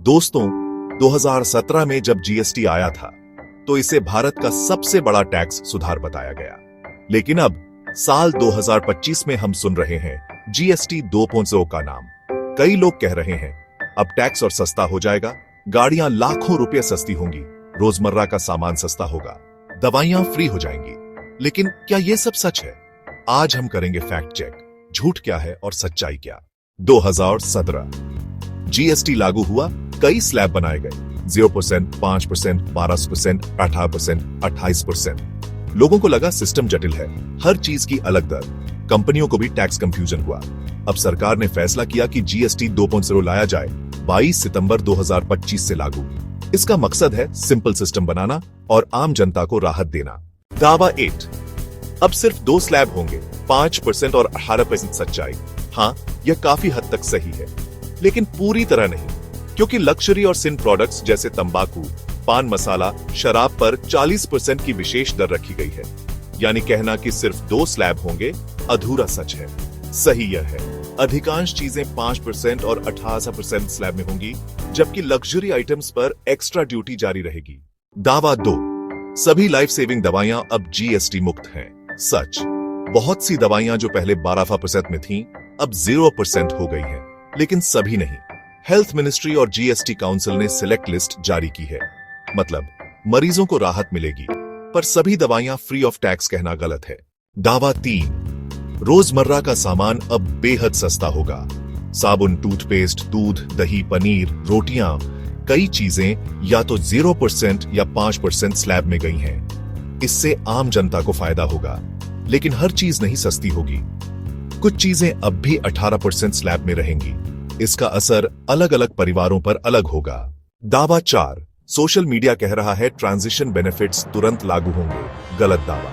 दोस्तों, 2017 में जब जीएसटी आया था तो इसे भारत का सबसे बड़ा टैक्स सुधार बताया गया। लेकिन अब साल 2025 में हम सुन रहे हैं जीएसटी 2.0 का नाम। कई लोग कह रहे हैं अब टैक्स और सस्ता हो जाएगा, गाड़ियां लाखों रुपए सस्ती होंगी, रोजमर्रा का सामान सस्ता होगा, दवाइयां फ्री हो जाएंगी। लेकिन क्या यह सब सच है? आज हम करेंगे फैक्ट चेक, झूठ क्या है और सच्चाई क्या। 2017 जीएसटी लागू हुआ, कई स्लैब बनाए गए, 0%, 5%, 12%, 18%, 28%। लोगों को लगा सिस्टम जटिल है, हर चीज की अलग दर। कंपनियों को भी टैक्स कंफ्यूजन हुआ। अब सरकार ने फैसला किया कि जीएसटी 2.0 लाया जाए, 22 सितंबर 2025 से लागू। इसका मकसद है सिंपल सिस्टम बनाना और आम जनता को राहत देना। दावा 8, अब सिर्फ 2 स्लैब होंगे, 5% और 18% सच्चाई। हाँ, यह काफी हद तक सही है, लेकिन पूरी तरह नहीं, क्योंकि लक्जरी और सिन प्रोडक्ट्स जैसे तंबाकू, पान मसाला, शराब पर 40% की विशेष दर रखी गई है। यानी कहना कि सिर्फ 2 स्लैब होंगे अधूरा सच है। सही यह है, अधिकांश चीजें 5% और 18% स्लैब में होंगी, जबकि लक्जरी आइटम्स पर एक्स्ट्रा ड्यूटी जारी रहेगी। दावा 2, सभी लाइफ सेविंग दवाइयां अब जीएसटी मुक्त हैं। सच, बहुत सी दवाइयां जो पहले 12% में थीं, अब 0% हो गई हैं, लेकिन सभी नहीं। हेल्थ मिनिस्ट्री और जीएसटी काउंसिल ने सिलेक्ट लिस्ट जारी की है। मतलब मरीजों को राहत मिलेगी, पर सभी दवाइयां फ्री ऑफ टैक्स कहना गलत है। दावा 3, रोजमर्रा का सामान अब बेहद सस्ता होगा। साबुन, टूथपेस्ट, दूध, दही, पनीर, रोटियां, कई चीजें या तो 0% या 5% स्लैब में गई हैं। इससे आम जनता को फायदा होगा, लेकिन हर चीज नहीं सस्ती होगी। कुछ चीजें अब भी 18% स्लैब में रहेंगी। इसका असर अलग अलग परिवारों पर अलग होगा। दावा 4, सोशल मीडिया कह रहा है ट्रांजिशन बेनिफिट्स तुरंत लागू होंगे। गलत दावा।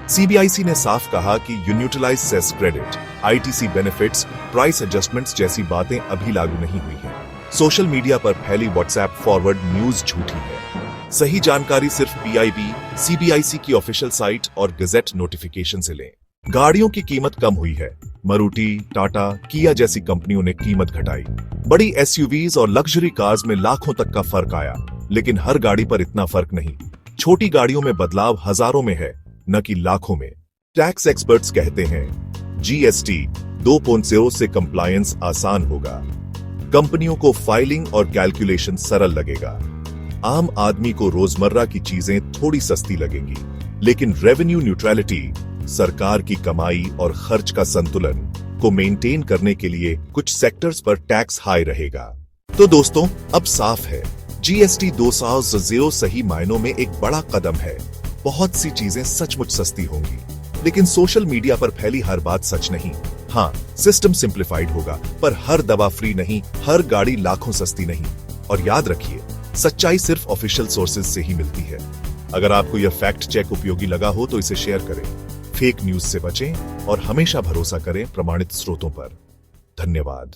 सीबीआईसी ने साफ कहा कि utilize cess credit, ITC benefits, price adjustments जैसी बातें अभी लागू नहीं हुई हैं। सोशल मीडिया पर फैली व्हाट्सएप फॉरवर्ड न्यूज झूठी है। सही जानकारी सिर्फ पीआईबी, सीबीआईसी की ऑफिशियल साइट और गजेट नोटिफिकेशन से लें। गाड़ियों की कीमत कम हुई है। मारुति, टाटा, किया जैसी कंपनियों ने कीमत घटाई। बड़ी एसयूवीज और लग्जरी कार्स में लाखों तक का फर्क आया, लेकिन हर गाड़ी पर इतना फर्क नहीं। छोटी गाड़ियों में बदलाव हजारों में है, न कि लाखों में। टैक्स एक्सपर्ट्स कहते हैं जीएसटी 2.0 से कंप्लायंस आसान होगा। कंपनियों को फाइलिंग और कैलकुलेशन सरल लगेगा। आम आदमी को रोजमर्रा की चीजें थोड़ी सस्ती लगेंगी, लेकिन रेवेन्यू न्यूट्रलिटी, सरकार की कमाई और खर्च का संतुलन को मेंटेन करने के लिए कुछ सेक्टर्स पर टैक्स हाई रहेगा। तो दोस्तों, अब साफ है, जीएसटी 2.0 सही मायनों में एक बड़ा कदम है। बहुत सी चीजें सचमुच सस्ती होंगी, लेकिन सोशल मीडिया पर फैली हर बात सच नहीं। हाँ, सिस्टम सिंप्लीफाइड होगा, पर हर दवा फ्री नहीं, हर गाड़ी लाखों सस्ती नहीं। और याद रखिए, सच्चाई सिर्फ ऑफिशियल सोर्सेज से ही मिलती है। अगर आपको यह फैक्ट चेक उपयोगी लगा हो तो इसे शेयर करें। फेक न्यूज से बचें और हमेशा भरोसा करें प्रमाणित स्रोतों पर। धन्यवाद।